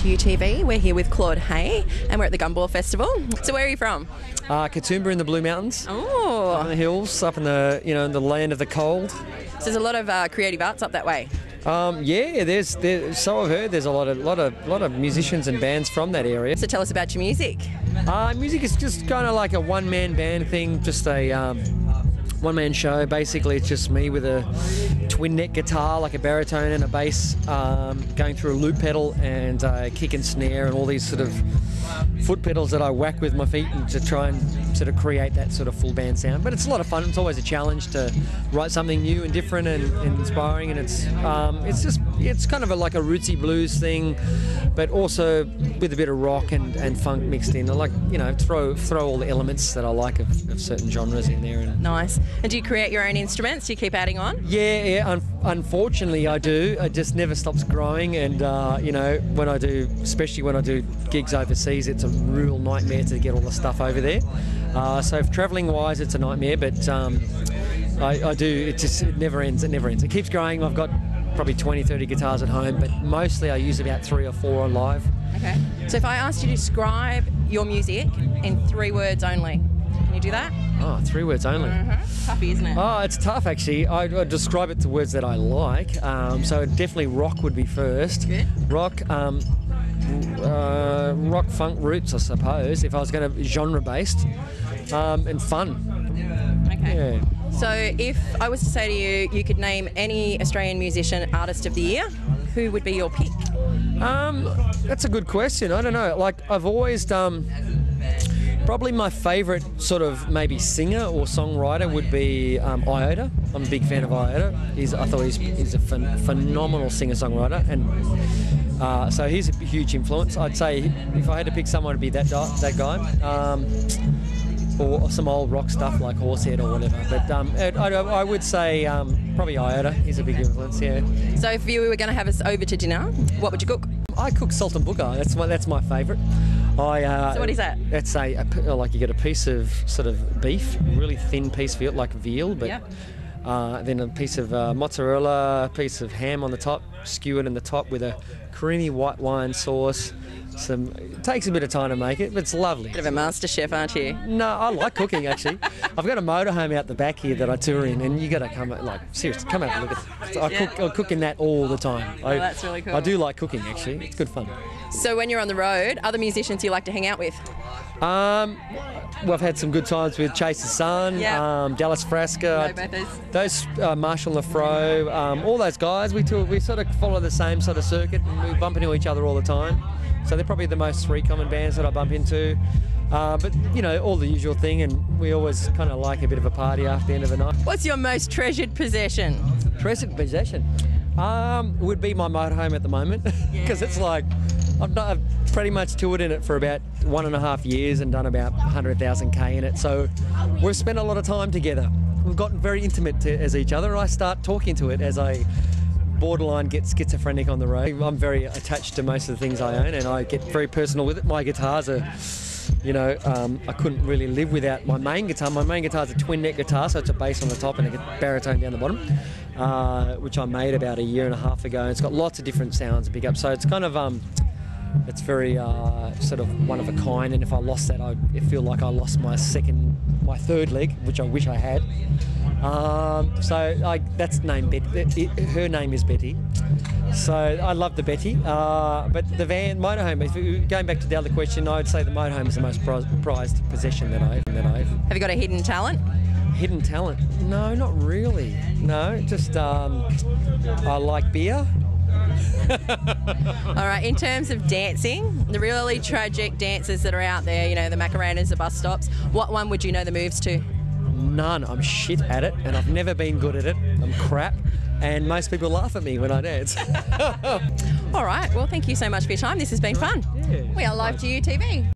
Live2UTV. We're here with Claude Hay and we're at the Gumball Festival. So where are you from? Katoomba in the Blue Mountains. Oh, Up in the hills, up in the in the land of the cold. so there's a lot of creative arts up that way. Yeah, there's so I've heard there's a lot of musicians and bands from that area. So tell us about your music. Music is just kind of like a one-man band thing, just a one-man show. Basically, it's just me with a twin neck guitar, like a baritone and a bass, going through a loop pedal and a kick and snare and all these sort of foot pedals that I whack with my feet and to try and sort of create that sort of full band sound. But it's a lot of fun. It's always a challenge to write something new and different and inspiring, and it's kind of like a rootsy blues thing, but also with a bit of rock and funk mixed in. I like, throw all the elements that I like of certain genres in there. And Nice. And do you create your own instruments? Do you keep adding on? yeah. Unfortunately, I do. It just never stops growing, and especially when I do gigs overseas, it's a real nightmare to get all the stuff over there. So travelling wise, it's a nightmare, but I do. It never ends. It keeps growing. I've got probably 20, 30 guitars at home, but mostly I use about 3 or 4 on live. Okay. So if I asked you to describe your music in 3 words only, can you do that? Oh, 3 words only. Toughy, isn't it? Oh, it's tough actually. I'd describe it to words that I like. So definitely rock would be first. Good. Rock, rock funk roots, I suppose, if I was going to genre based, and fun. Okay. Yeah. So if I was to say to you, you could name any Australian musician artist of the year, who would be your pick? That's a good question. I don't know. Like, I've always probably my favourite sort of maybe singer or songwriter would be Iota. I'm a big fan of Iota. I thought he's a phenomenal singer-songwriter, and so he's a huge influence. I'd say if I had to pick someone, it'd be that guy. Or some old rock stuff like Horsehead or whatever. But I would say probably Iota. He's a big influence, yeah. So if you were going to have us over to dinner, what would you cook? I cook salt and booker. That's my favourite. So what is that? That's like you get a piece of sort of beef, really thin piece of it, like veal, but Yep. then a piece of mozzarella, a piece of ham on the top, skewered in the top with a creamy white wine sauce. It takes a bit of time to make it, but it's lovely. Bit of a master chef, aren't you? No, I like cooking actually. I've got a motorhome out the back here that I tour in, and you got to come seriously, come have a look at it. I cook in that all the time. That's really cool. I do like cooking actually. It's good fun. So when you're on the road, other musicians you like to hang out with? Well, I've had some good times with Chase the Sun, Yeah. Dallas Frasca, those Marshall Lafro, all those guys. We sort of follow the same sort of circuit, and we bump into each other all the time. So they're probably the most 3 common bands that I bump into. But all the usual thing, and we always kind of like a bit of a party after the end of the night. What's your most treasured possession? Treasured possession would be my motorhome at the moment, because it's like I've pretty much toured in it for about 1.5 years and done about 100,000 K in it. So we've spent a lot of time together. We've gotten very intimate as each other, and I start talking to it as I borderline get schizophrenic on the road. I'm very attached to most of the things I own, and I get very personal with it. My guitars are, I couldn't really live without my main guitar. My main guitar is a twin neck guitar, so it's a bass on the top and a baritone down the bottom, which I made about 1.5 years ago. And it's got lots of different sounds and pickups, so it's kind of it's very sort of one of a kind. And if I lost that, I feel like I lost my 3rd leg, which I wish I had. That's named Betty. Her name is Betty. So I love the Betty. But the van motorhome. Going back to the other question, I would say the motorhome is the most prized possession that I have. Have you got a hidden talent? Hidden talent? No, not really. No, just I like beer. All right, in terms of dancing, the really tragic dances that are out there, the Macarenas, the bus stops, what one would you know the moves to? None. I'm shit at it, and I've never been good at it. I'm crap, and most people laugh at me when I dance. All right, well, thank you so much for your time. This has been fun. Yeah. We are Live2UTV.